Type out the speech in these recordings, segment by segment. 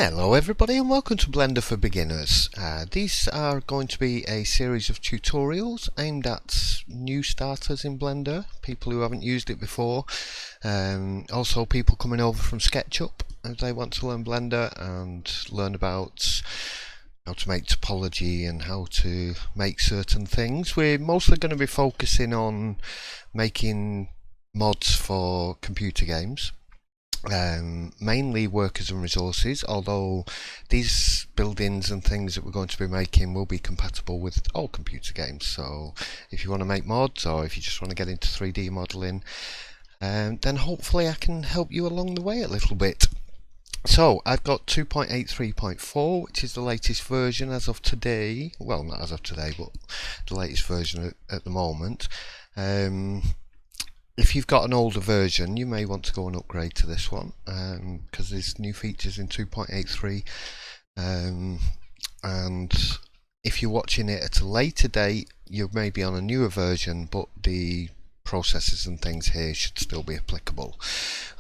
Hello everybody and welcome to Blender for Beginners. These are going to be a series of tutorials aimed at new starters in Blender, people who haven't used it before, also people coming over from SketchUp if they want to learn Blender and learn about how to make topology and how to make certain things. We're mostly going to be focusing on making mods for computer games. Mainly workers and resources, although these buildings and things that we're going to be making will be compatible with all computer games. So if you want to make mods or if you just want to get into 3D modeling, then hopefully I can help you along the way a little bit. So I've got 2.83.4, which is the latest version as of today. Well, not as of today, but the latest version at the moment. If you've got an older version, you may want to go and upgrade to this one because there's new features in 2.83, and if you're watching it at a later date, you may be on a newer version, but the processes and things here should still be applicable.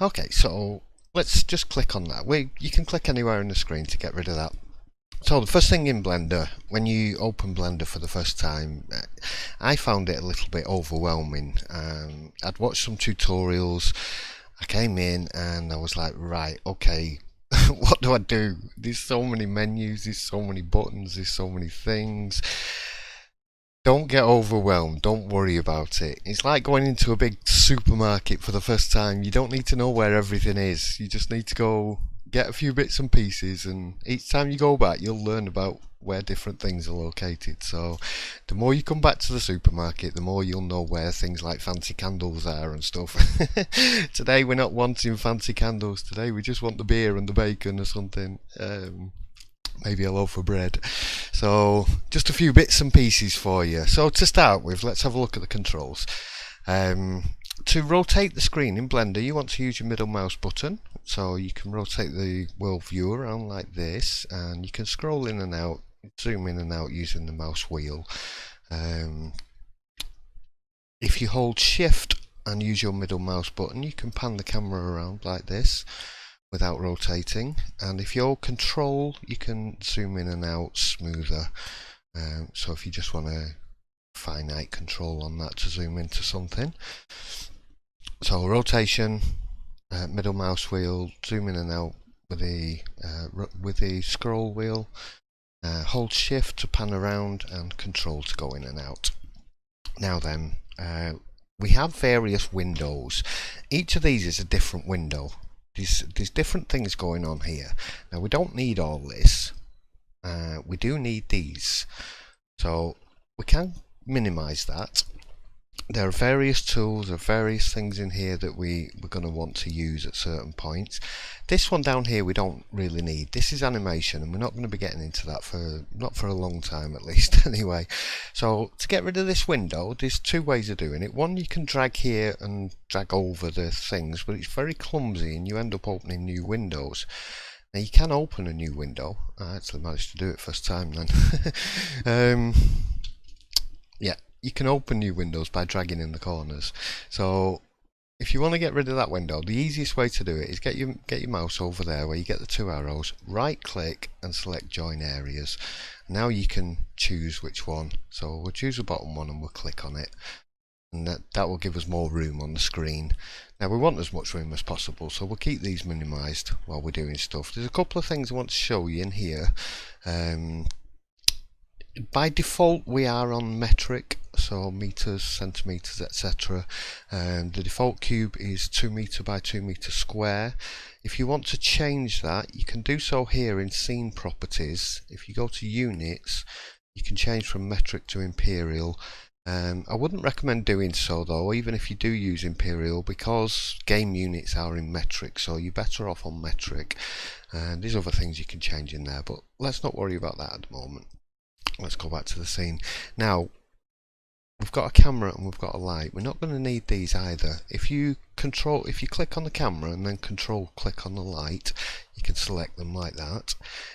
Okay, so let's just click on that. You can click anywhere on the screen to get rid of that. So the first thing in Blender, when you open Blender for the first time, I found it a little bit overwhelming. I'd watched some tutorials, I came in and I was like, right, okay, what do I do? There's so many menus, there's so many buttons, there's so many things. Don't get overwhelmed, don't worry about it. It's like going into a big supermarket for the first time. You don't need to know where everything is, you just need to go get a few bits and pieces, and each time you go back you'll learn about where different things are located. So the more you come back to the supermarket, the more you'll know where things like fancy candles are and stuff. Today we're not wanting fancy candles, today we just want the beer and the bacon or something, maybe a loaf of bread. So just a few bits and pieces for you. So to start with, let's have a look at the controls. To rotate the screen in Blender, you want to use your middle mouse button, so you can rotate the world view around like this, and you can scroll in and out, zoom in and out using the mouse wheel. If you hold shift and use your middle mouse button, you can pan the camera around like this without rotating, and if you hold control you can zoom in and out smoother. So if you just want a finite control on that to zoom into something. So rotation, middle mouse wheel, zoom in and out with the scroll wheel, hold shift to pan around, and control to go in and out. Now then, we have various windows. Each of these is a different window. There's different things going on here. Now we don't need all this. We do need these. So we can minimize that. There are various tools, there are various things in here that we're going to want to use at certain points. This one down here we don't really need. This is animation, and we're not going to be getting into that not for a long time at least anyway. So to get rid of this window, there's two ways of doing it. One, you can drag here and drag over the things, but it's very clumsy and you end up opening new windows. Now you can open a new window. I actually managed to do it first time then. Yeah, you can open new windows by dragging in the corners. So if you want to get rid of that window, the easiest way to do it is get your mouse over there where you get the two arrows, right click and select join areas. Now you can choose which one. So we'll choose the bottom one and we'll click on it, and that will give us more room on the screen. Now we want as much room as possible, so we'll keep these minimized while we're doing stuff. There's a couple of things I want to show you in here. By default we are on metric, so meters, centimeters, etc. The default cube is 2 meter by 2 meter square. If you want to change that, you can do so here in scene properties. If you go to units, you can change from metric to imperial. I wouldn't recommend doing so though, even if you do use imperial, because game units are in metric, so you're better off on metric. And there's other things you can change in there, but let's not worry about that at the moment. Let's go back to the scene. Now we've got a camera and we've got a light. We're not going to need these either. If you click on the camera and then control click on the light, you can select them like that.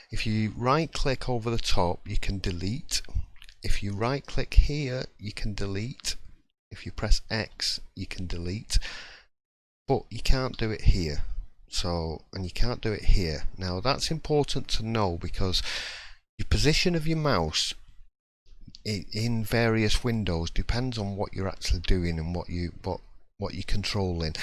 If you right click over the top, you can delete. If you right click here, you can delete. If you press X, you can delete, but you can't do it here. So, and you can't do it here. Now that's important to know because your position of your mouse in various windows depends on what you're actually doing and what you're controlling.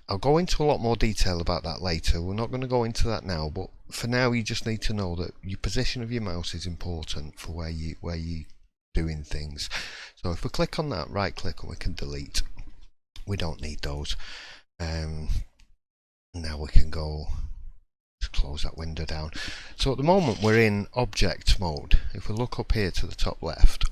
I'll go into a lot more detail about that later. We're not going to go into that now, but for now you just need to know that your position of your mouse is important for where you doing things. So if we click on that, right click, and we can delete. We don't need those. Now we can go to close that window down. So at the moment we're in object mode. If we look up here to the top left,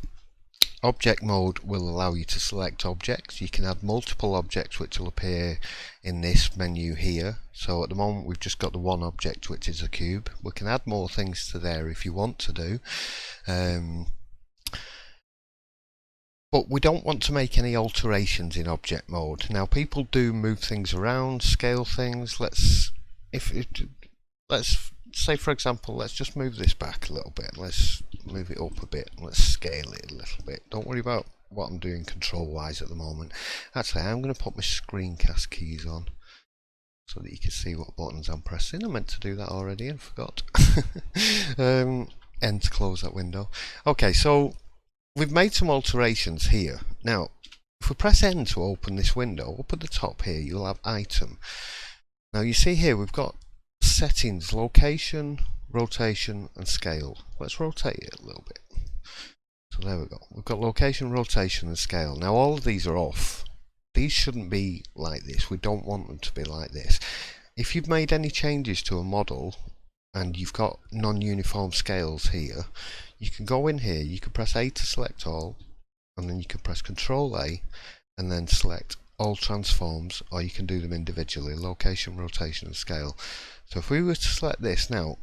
object mode will allow you to select objects. You can add multiple objects which will appear in this menu here. So at the moment we've just got the one object, which is a cube. We can add more things to there if you want to do. But we don't want to make any alterations in object mode. Now people do move things around, scale things. Let's say for example, let's just move this back a little bit. Let's move it up a bit. Let's scale it a little bit. Don't worry about what I'm doing control wise at the moment. Actually, I'm going to put my screencast keys on so that you can see what buttons I'm pressing. I meant to do that already and forgot. And to close that window. Okay, so we've made some alterations here. Now, if we press N to open this window, up at the top here, you'll have item. Now you see here we've got settings, location, rotation, and scale. Let's rotate it a little bit. So there we go. We've got location, rotation, and scale. Now all of these are off. These shouldn't be like this. We don't want them to be like this. If you've made any changes to a model and you've got non-uniform scales here, you can go in here, you can press A to select all, and then you can press Control A and then select all transforms, or you can do them individually, location, rotation, and scale. So if we were to select this now,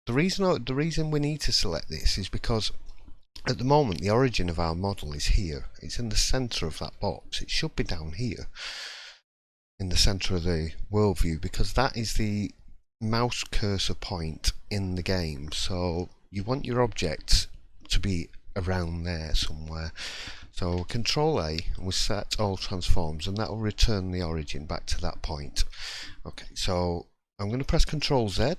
the reason we need to select this is because at the moment the origin of our model is here. It's in the center of that box. It should be down here in the center of the world view, because that is the mouse cursor point in the game. So you want your objects to be around there somewhere. So Control A, and we set all transforms, and that will return the origin back to that point. Okay, so I'm going to press Control Z a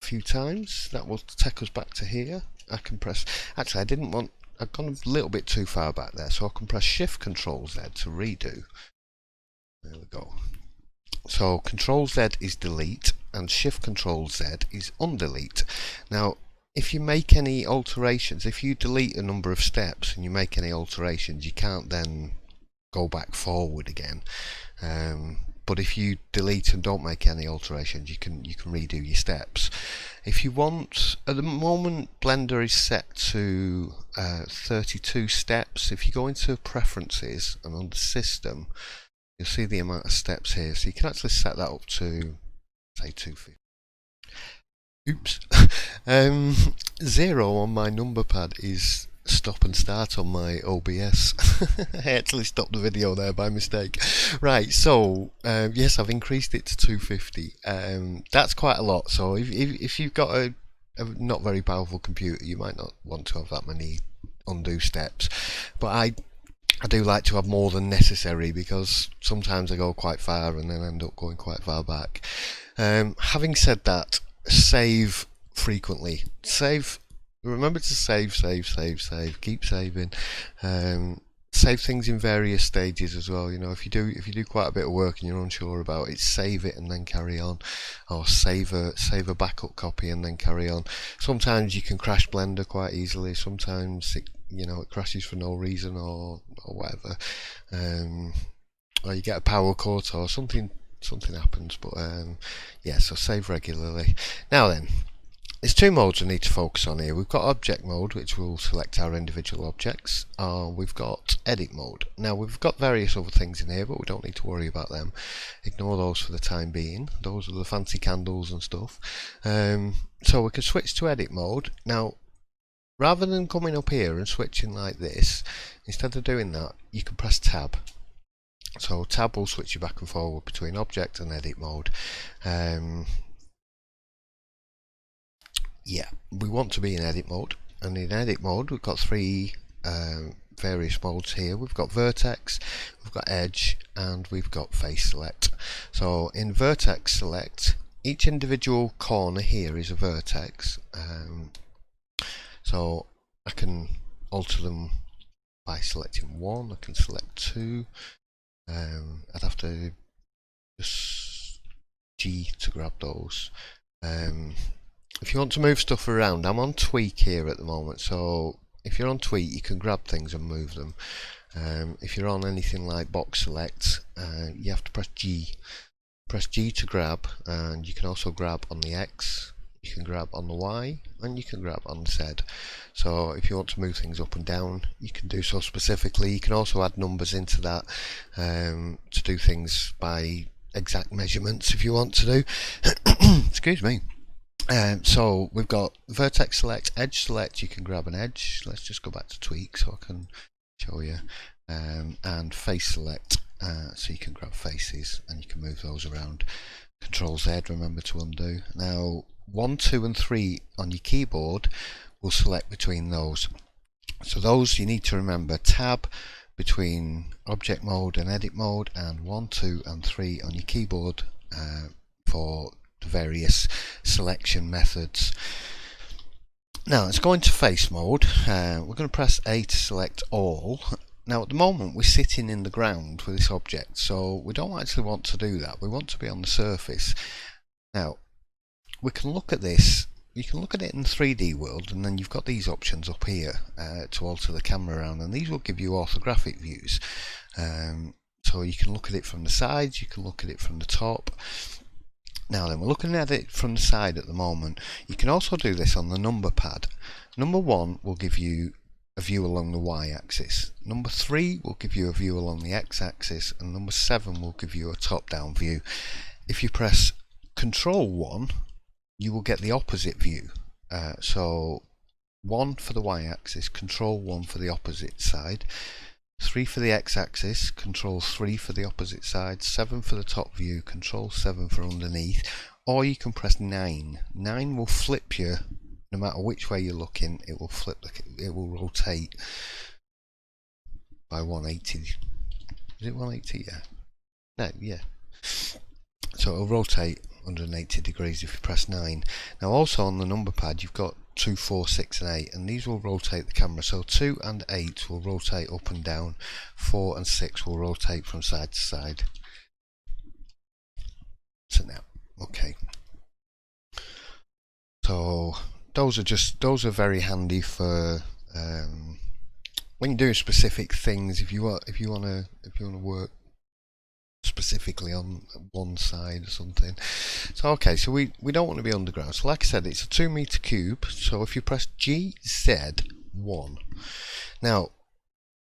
few times. That will take us back to here. I can press, actually I've gone a little bit too far back there, so I can press Shift Control Z to redo. There we go. So Control Z is delete and Shift Control Z is undelete. Now if you make any alterations, if you delete a number of steps and you make any alterations, you can't then go back forward again. But if you delete and don't make any alterations, you can redo your steps. If you want, at the moment Blender is set to 32 steps. If you go into preferences and under system, you'll see the amount of steps here. So you can actually set that up to say 250. Oops. 0 on my number pad is stop and start on my OBS. I actually stopped the video there by mistake. Right, so yes, I've increased it to 250. That's quite a lot. So if you've got a not very powerful computer, you might not want to have that many undo steps. But I do like to have more than necessary, because sometimes I go quite far and then end up going quite far back. Having said that, save frequently. Remember to save, keep saving. Save things in various stages as well. You know, if you do quite a bit of work and you're unsure about it, save it and then carry on, or save a backup copy and then carry on. Sometimes you can crash Blender quite easily. Sometimes it crashes for no reason or whatever, or you get a power cut or something happens. But yeah, so save regularly. Now then, there's two modes we need to focus on here. We've got object mode, which will select our individual objects. We've got edit mode. Now we've got various other things in here, but we don't need to worry about them. Ignore those for the time being. Those are the fancy candles and stuff. So we can switch to edit mode. Now, rather than coming up here and switching like this, instead of doing that, you can press tab. So tab will switch you back and forward between object and edit mode. Yeah, we want to be in edit mode, and in edit mode we've got three various modes here. We've got vertex, we've got edge, and we've got face select. So in vertex select, each individual corner here is a vertex. So I can alter them by selecting one. I can select two. I'd have to just G to grab those. If you want to move stuff around, I'm on tweak here at the moment, so if you're on tweak you can grab things and move them. If you're on anything like box select, you have to press G to grab, and you can also grab on the X, you can grab on the Y, and you can grab on the Z. So if you want to move things up and down, you can do so specifically. You can also add numbers into that to do things by exact measurements if you want to do. Excuse me. So we've got vertex select, edge select, you can grab an edge. Let's just go back to tweak so I can show you. And face select, so you can grab faces and you can move those around. Control Z, remember to undo. Now 1, 2 and 3 on your keyboard will select between those. So those you need to remember: tab between object mode and edit mode, and 1, 2 and 3 on your keyboard for the various selection methods. Now let's go into face mode. We're going to press A to select all. Now at the moment we're sitting in the ground with this object, so we don't actually want to do that. We want to be on the surface. Now we can look at this, you can look at it in 3D world, and then you've got these options up here to alter the camera around, and these will give you orthographic views. So you can look at it from the sides, you can look at it from the top. Now then, we're looking at it from the side at the moment. You can also do this on the number pad. Number 1 will give you a view along the y-axis. Number 3 will give you a view along the x-axis, and number 7 will give you a top-down view. If you press Control 1, you will get the opposite view. So 1 for the y-axis, Control 1 for the opposite side. 3 for the x-axis, Control 3 for the opposite side, 7 for the top view, Control 7 for underneath, or you can press 9. 9 will flip you, no matter which way you're looking, it will flip, it will rotate by 180. Is it 180? Yeah. No, yeah. So it'll rotate 180 degrees if you press 9. Now also on the number pad you've got 2, 4, 6 and 8, and these will rotate the camera. So 2 and 8 will rotate up and down, 4 and 6 will rotate from side to side. So now, okay. So those are very handy for when you're doing specific things. If you want to work specifically on one side or something. So okay, so we don't want to be underground. So like I said, it's a 2 meter cube. So if you press GZ1, now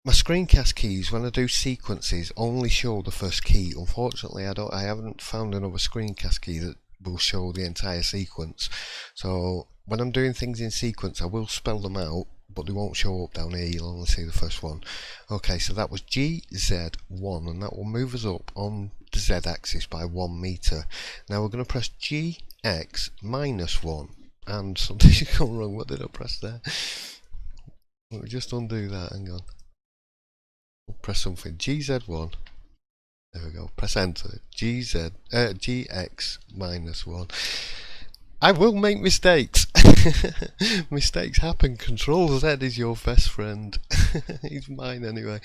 my screencast keys when I do sequences only show the first key. Unfortunately, I haven't found another screencast key that will show the entire sequence. So when I'm doing things in sequence, I will spell them out, but they won't show up down here. You'll only see the first one. Okay, so that was GZ1, and that will move us up on the Z axis by 1 meter. Now we're going to press GX minus 1, and something's gone wrong. What did I press there? Let me just undo that. Hang on. We'll press something. GZ1. There we go. Press enter. GX minus 1. I will make mistakes. Mistakes happen. Control Z is your best friend. He's mine anyway.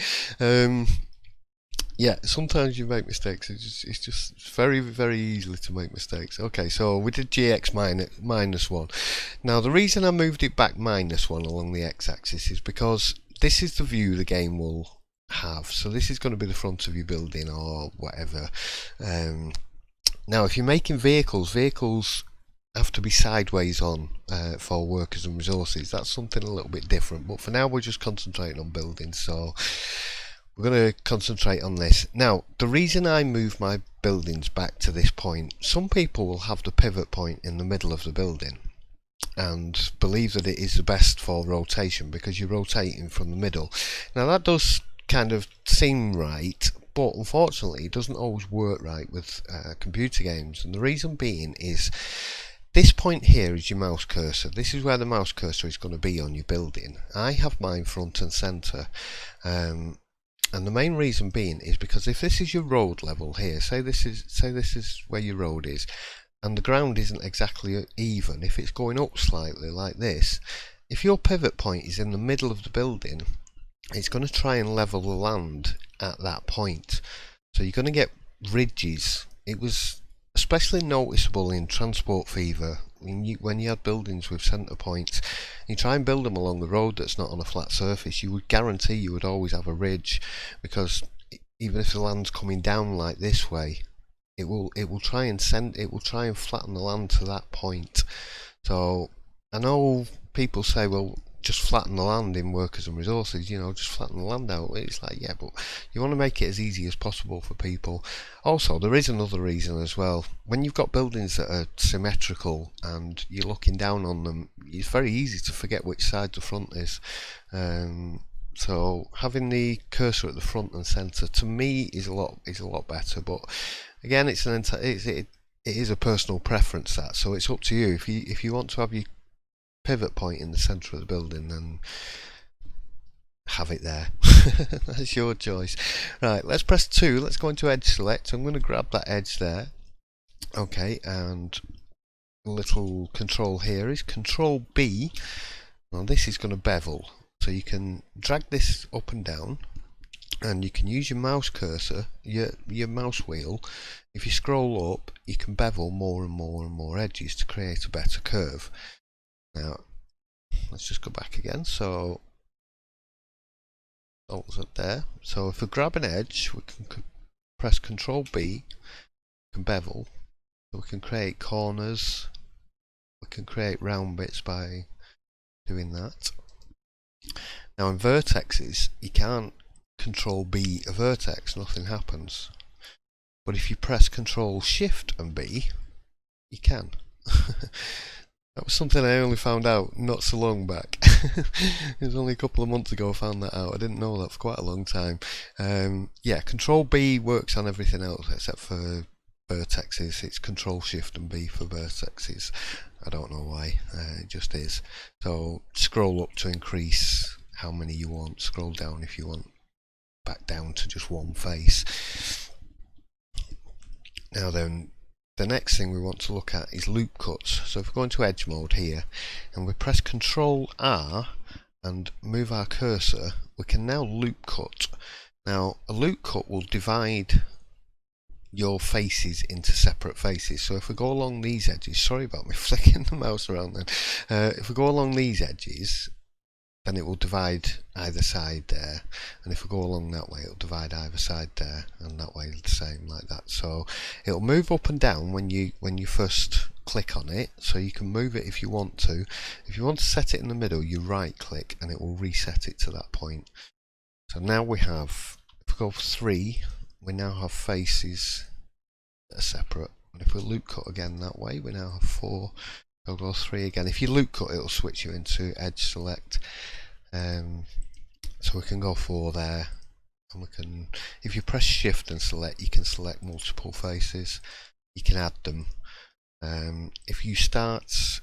Yeah, sometimes you make mistakes. It's just very, very easily to make mistakes. Okay, so we did GX minus 1. Now the reason I moved it back minus 1 along the x-axis is because this is the view the game will have. So this is going to be the front of your building or whatever. Now if you're making vehicles have to be sideways on for workers and resources. That's something a little bit different, but for now we're just concentrating on buildings, so we're going to concentrate on this. Now the reason I move my buildings back to this point, some people will have the pivot point in the middle of the building and believe that it is the best for rotation because you're rotating from the middle. Now that does kind of seem right, but unfortunately it doesn't always work right with computer games, and the reason being is This point here is your mouse cursor. This is where the mouse cursor is going to be on your building. I have mine front and centre, and the main reason being is because if this is your road level here, say this is where your road is, and the ground isn't exactly even, if it's going up slightly like this, if your pivot point is in the middle of the building, it's going to try and level the land at that point. So you're going to get ridges. It was especially noticeable in transport fever when you had buildings with centre points. You try and build them along a road that's not on a flat surface, you would guarantee you would always have a ridge, because even if the land's coming down like this way, it will try and flatten the land to that point. So I know people say, well, just flatten the land in workers and resources, just flatten the land out. It's like, yeah, but you want to make it as easy as possible for people. Also, there is another reason as well. When you've got buildings that are symmetrical and you're looking down on them, it's very easy to forget which side the front is. So having the cursor at the front and centre, to me, is a lot better. But again, it is a personal preference, that, so it's up to you. If you want to have your pivot point in the centre of the building, then have it there. That's your choice. Right, let's press 2. Let's go into edge select. I'm going to grab that edge there. Okay, and a little control here is control B. Now this is going to bevel, so you can drag this up and down, and you can use your mouse cursor, your mouse wheel. If you scroll up, you can bevel more and more and more edges to create a better curve. Now, let's just go back again. So, that's up there. So if we grab an edge, we can press Control B, we can bevel. So we can create corners, we can create round bits by doing that. Now in vertexes, you can't Control B a vertex, nothing happens. But if you press Control Shift and B, you can. That was something I only found out not so long back. It was only a couple of months ago I found that out. I didn't know that for quite a long time. Yeah, Control B works on everything else except for vertexes. It's Control Shift and B for vertexes. I don't know why, it just is. So scroll up to increase how many you want, scroll down if you want back down to just one face. Now then, the next thing we want to look at is loop cuts. So if we go into edge mode here and we press Control R and move our cursor, we can now loop cut. Now a loop cut will divide your faces into separate faces. So if we go along these edges, sorry about me flicking the mouse around then, if we go along these edges, then it will divide either side there, and if we go along that way, it'll divide either side there, and that way the same, like that. So it'll move up and down when you first click on it, so you can move it if you want to. If you want to set it in the middle, you right click and it will reset it to that point. So now we have, if we go 3, we now have faces that are separate, and if we loop cut again that way, we now have 4. I'll go 3 again. If you loop cut, it'll switch you into edge select. So we can go 4 there, and we can, if you press shift and select, you can select multiple faces. You can add them. If you start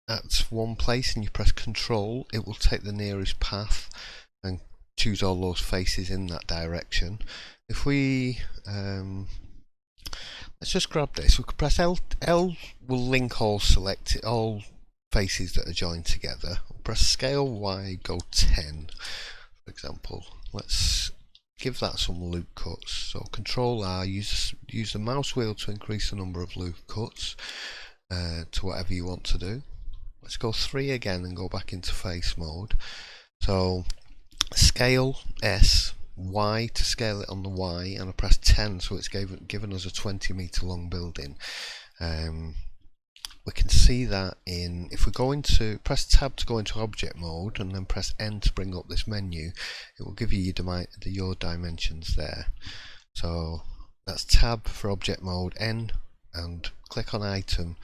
at one place and you press control, it will take the nearest path and choose all those faces in that direction. If we let's just grab this. We can press L. L will link all faces that are joined together. We'll press scale Y, go 10, for example. Let's give that some loop cuts. So Control R, use the mouse wheel to increase the number of loop cuts to whatever you want to do. Let's go 3 again and go back into face mode. So scale S, Y to scale it on the Y, and I press 10, so it's given us a 20-meter long building. We can see that if we go into, press tab to go into object mode and then press N to bring up this menu, it will give you your dimensions there. So that's tab for object mode, N, and click on item,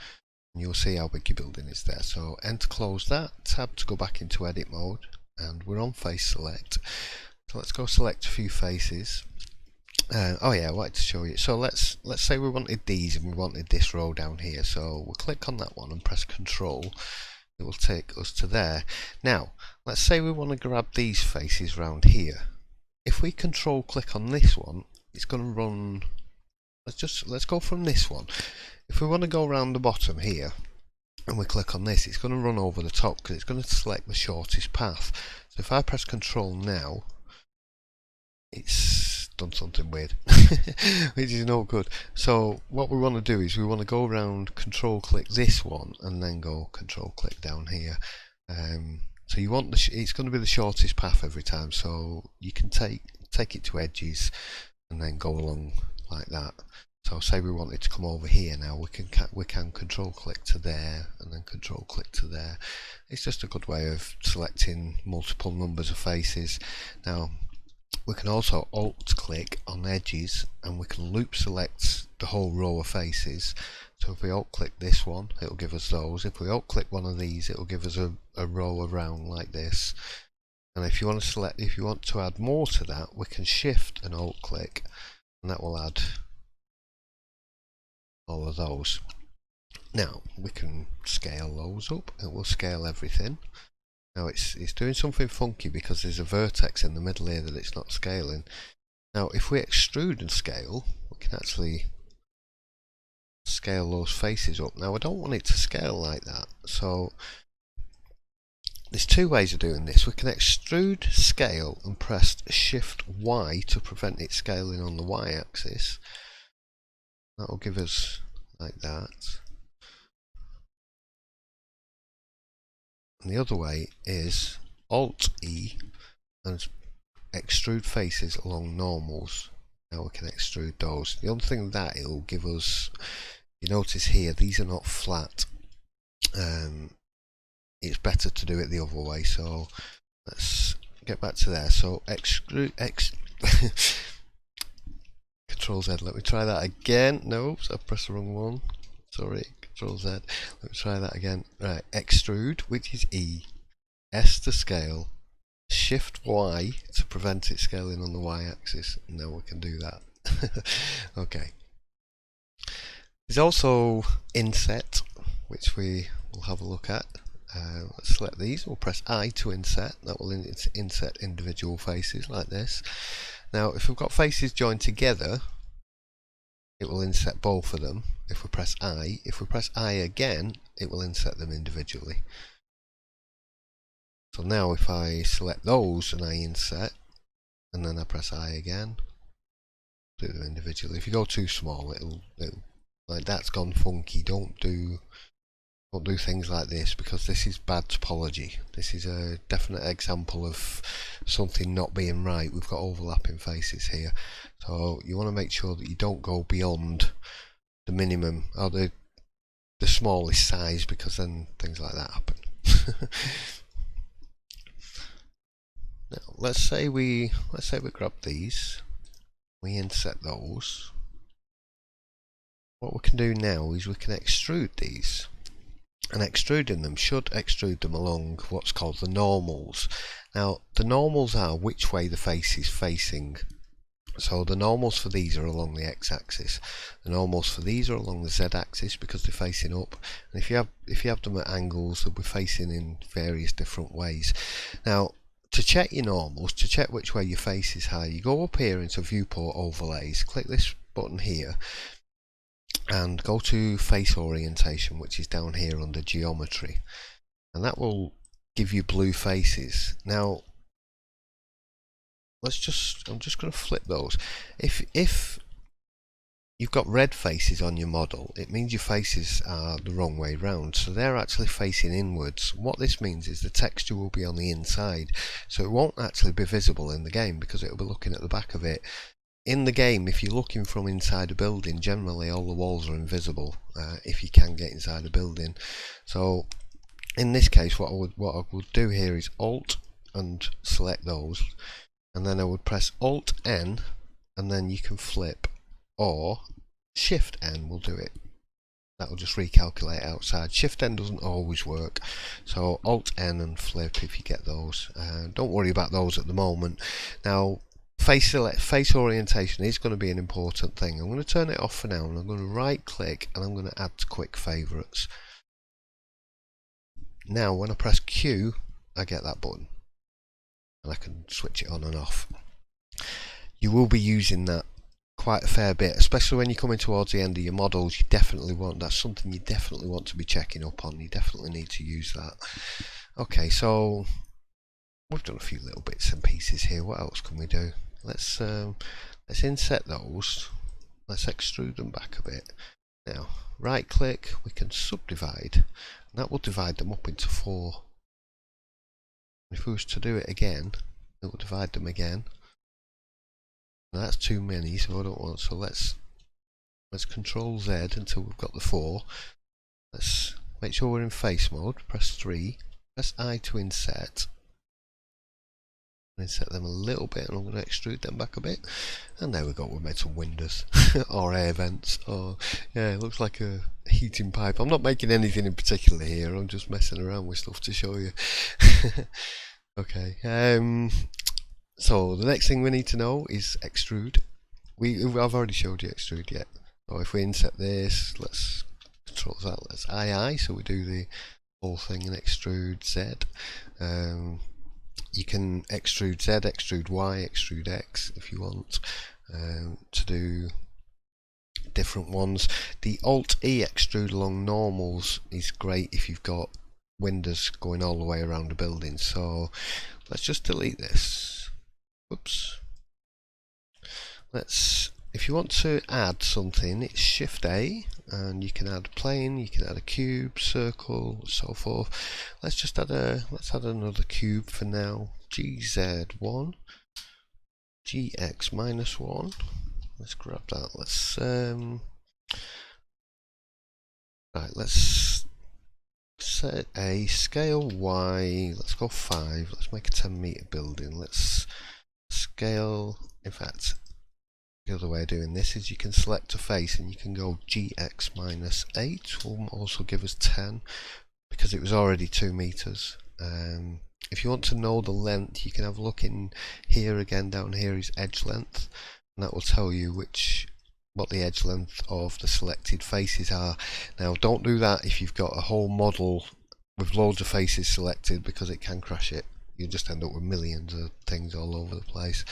and you'll see how big your building is there. So N to close that, tab to go back into edit mode, and we're on face select. So let's go select a few faces. Oh yeah, I wanted to show you. So let's say we wanted these and we wanted this row down here. So we'll click on that one and press Control. It will take us to there. Now let's say we want to grab these faces round here. If we Control click on this one, it's going to run. Let's go from this one. If we want to go around the bottom here and we click on this, it's going to run over the top because it's going to select the shortest path. So if I press Control now, it's done something weird, which is no good. So what we want to do is we want to go around, Control click this one, and then go Control click down here. So you want it's going to be the shortest path every time. So you can take it to edges and then go along like that. So say we wanted to come over here now, we can Control click to there and then Control click to there. It's just a good way of selecting multiple numbers of faces. Now we can also Alt click on edges and we can loop select the whole row of faces. So if we Alt click this one, it will give us those. If we Alt click one of these, it will give us a row around like this. And if you want to add more to that, we can Shift and Alt click, and that will add all of those. Now we can scale those up. It will scale everything. Now it's doing something funky because there's a vertex in the middle here that it's not scaling. Now if we extrude and scale, we can actually scale those faces up. Now I don't want it to scale like that, so there's two ways of doing this. We can extrude, scale, and press Shift Y to prevent it scaling on the Y axis. That will give us like that. And the other way is Alt E and extrude faces along normals. Now we can extrude those. The only thing that it will give us, you notice here, these are not flat. It's better to do it the other way. So let's get back to there. So extrude Control Z. Let me try that again. No, oops, I pressed the wrong one. Sorry. Control Z. Let me try that again. Right, extrude, which is E. S to scale. Shift Y to prevent it scaling on the Y axis. Now we can do that. Okay. There's also Inset, which we will have a look at. Let's select these. We'll press I to inset. That will inset individual faces like this. Now if we've got faces joined together, it will inset both of them. If we press I, again, it will inset them individually. So now if I select those and I inset, and then I press I again, do them individually. If you go too small, it'll like that's gone funky. Don't do things like this because this is bad topology. This is a definite example of something not being right. We've got overlapping faces here, so you want to make sure that you don't go beyond the minimum or the smallest size, because then things like that happen. Now let's say we grab these, we inset those. What we can do now is we can extrude these. And extruding them should extrude them along what's called the normals. Now the normals are which way the face is facing. So the normals for these are along the x-axis. The normals for these are along the z-axis because they're facing up. And if you have them at angles, they'll be facing in various different ways. Now to check your normals, to check which way your face is high, you go up here into viewport overlays, click this button here, and go to face orientation, which is down here under geometry, and that will give you blue faces. Now I'm just going to flip those. If you've got red faces on your model, it means your faces are the wrong way round, so they're actually facing inwards. What this means is the texture will be on the inside, so it won't actually be visible in the game because it will be looking at the back of it. In the game, if you're looking from inside a building, generally all the walls are invisible if you can get inside a building. So in this case, what I would do here is Alt and select those, and then I would press Alt N, and then you can flip, or Shift N will do it. That will just recalculate outside. Shift N doesn't always work, so Alt N and flip if you get those. Don't worry about those at the moment. Now face orientation is going to be an important thing. I'm going to turn it off for now, and I'm going to right click and I'm going to add to quick favorites. Now when I press Q, I get that button and I can switch it on and off. You will be using that quite a fair bit, especially when you're coming towards the end of your models. That's something you definitely want to be checking up on. You definitely need to use that. Okay, so we've done a few little bits and pieces here. What else can we do? Let's inset those. Let's extrude them back a bit. Now, right click, we can subdivide, and that will divide them up into 4. If we was to do it again, it will divide them again. Now that's too many, so I don't want. So let's Control Z until we've got the 4. Let's make sure we're in face mode. Press 3. Press I to inset. Inset them a little bit, and I'm going to extrude them back a bit. And there we go. We made some windows or air vents. Or yeah, it looks like a heating pipe. I'm not making anything in particular here. I'm just messing around with stuff to show you. Okay. So the next thing we need to know is extrude. I've already showed you extrude yet. So if we inset this, let's control that. Let's II. So we do the whole thing in extrude Z. You can extrude Z, extrude Y, extrude X if you want to do different ones. The Alt-E extrude along normals is great if you've got windows going all the way around a building. So let's just delete this. Oops. If you want to add something, it's Shift A, and you can add plane, you can add a cube, circle, so forth. Let's add another cube for now. GZ1, GX -1. Let's grab that. Let's set a scale Y. Let's go 5. Let's make a 10-meter building. Let's scale. In fact, the other way of doing this is you can select a face and you can go GX -8 will also give us 10 because it was already 2 meters. If you want to know the length, you can have a look in here again. Down here is edge length, and that will tell you what the edge length of the selected faces are. Now don't do that if you've got a whole model with loads of faces selected, because it can crash it. You'll just end up with millions of things all over the place.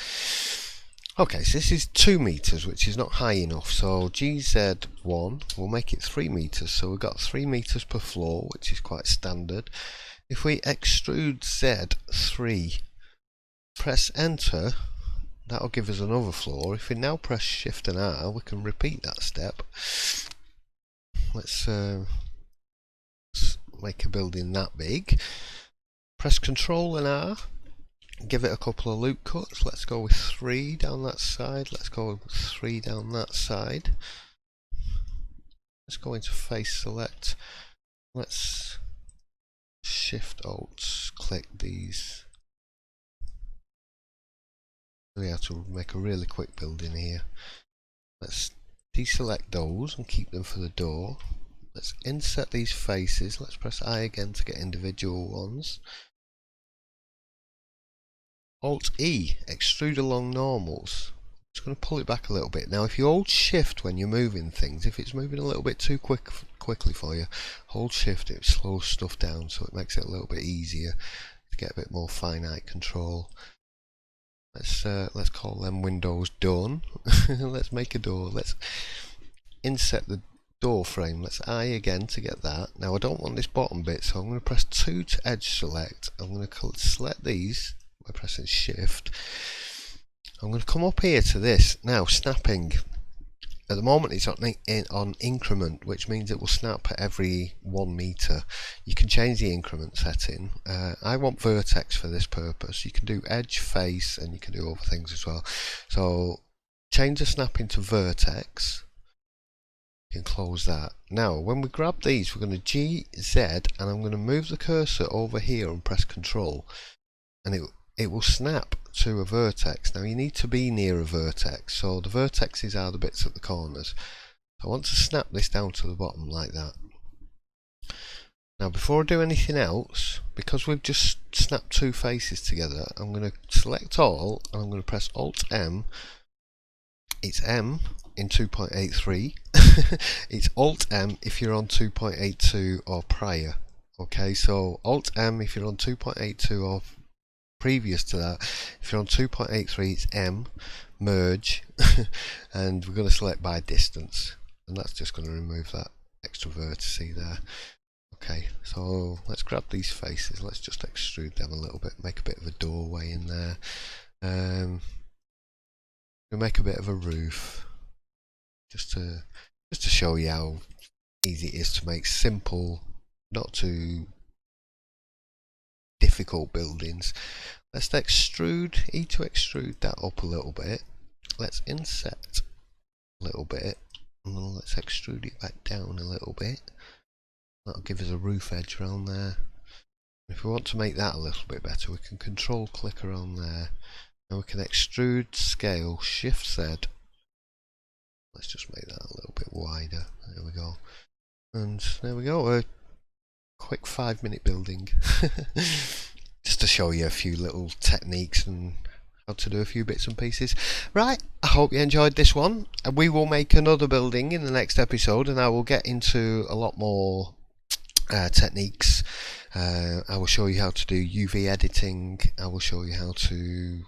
Okay, so this is 2 meters, which is not high enough. So GZ1 will make it 3 meters. So we've got 3 meters per floor, which is quite standard. If we extrude Z3, press enter, that'll give us another floor. If we now press Shift and R, we can repeat that step. Let's make a building that big. Press Control and R. Give it a couple of loop cuts. Let's go with 3 down that side. Let's go with 3 down that side. Let's go into face select. Let's Shift Alt click these. We have to make a really quick building here. Let's deselect those and keep them for the door. Let's inset these faces. Let's press I again to get individual ones. Alt-E, extrude along normals. Just going to pull it back a little bit. Now if you hold Shift when you're moving things, if it's moving a little bit too quickly for you, hold Shift, it slows stuff down, so it makes it a little bit easier to get a bit more finite control. Let's call them windows done. Let's make a door. Let's inset the door frame. Let's I again to get that. Now I don't want this bottom bit, so I'm going to press 2 to edge select. I'm going to select these by pressing Shift. I'm going to come up here to this. Now snapping. At the moment it's on increment, which means it will snap at every 1 meter. You can change the increment setting. I want vertex for this purpose. You can do edge, face, and you can do other things as well. So change the snapping to vertex. You can close that. Now when we grab these, we're going to GZ, and I'm going to move the cursor over here and press Control, and it will snap to a vertex. Now you need to be near a vertex, so the vertexes are the bits at the corners. I want to snap this down to the bottom like that. Now before I do anything else, because we've just snapped two faces together, I'm going to select all and I'm going to press Alt M. It's M in 2.83. It's Alt M if you're on 2.82 or prior. Okay, so Alt M if you're on 2.82 or previous to that. If you're on 2.83, it's M, merge, and we're going to select by distance, and that's just going to remove that extra vertice there. Okay, so let's grab these faces, let's just extrude them a little bit, make a bit of a doorway in there. We'll make a bit of a roof, just to show you how easy it is to make simple, not too difficult buildings. Let's extrude, E to extrude that up a little bit. Let's inset a little bit, and then let's extrude it back down a little bit. That'll give us a roof edge around there. If we want to make that a little bit better, we can control click around there, and we can extrude scale, Shift Z. Let's just make that a little bit wider. There we go. And there we go. A quick 5-minute building. Just to show you a few little techniques and how to do a few bits and pieces. Right, I hope you enjoyed this one. We will make another building in the next episode, and I will get into a lot more techniques. I will show you how to do UV editing. I will show you how to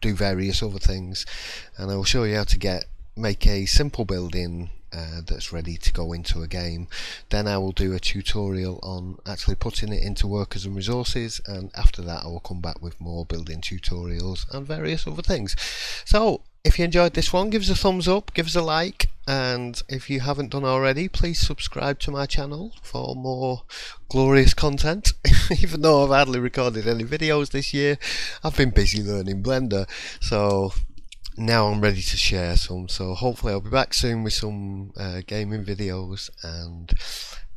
do various other things, and I will show you how to make a simple building that's ready to go into a game. Then I will do a tutorial on actually putting it into workers and resources, and after that I will come back with more building tutorials and various other things. So if you enjoyed this one, give us a thumbs up, give us a like, and if you haven't done already, please subscribe to my channel for more glorious content. Even though I've hardly recorded any videos this year, I've been busy learning Blender, so now I'm ready to share some. So hopefully I'll be back soon with some gaming videos, and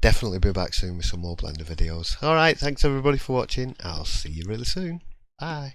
definitely be back soon with some more Blender videos. Alright, thanks everybody for watching. I'll see you really soon. Bye.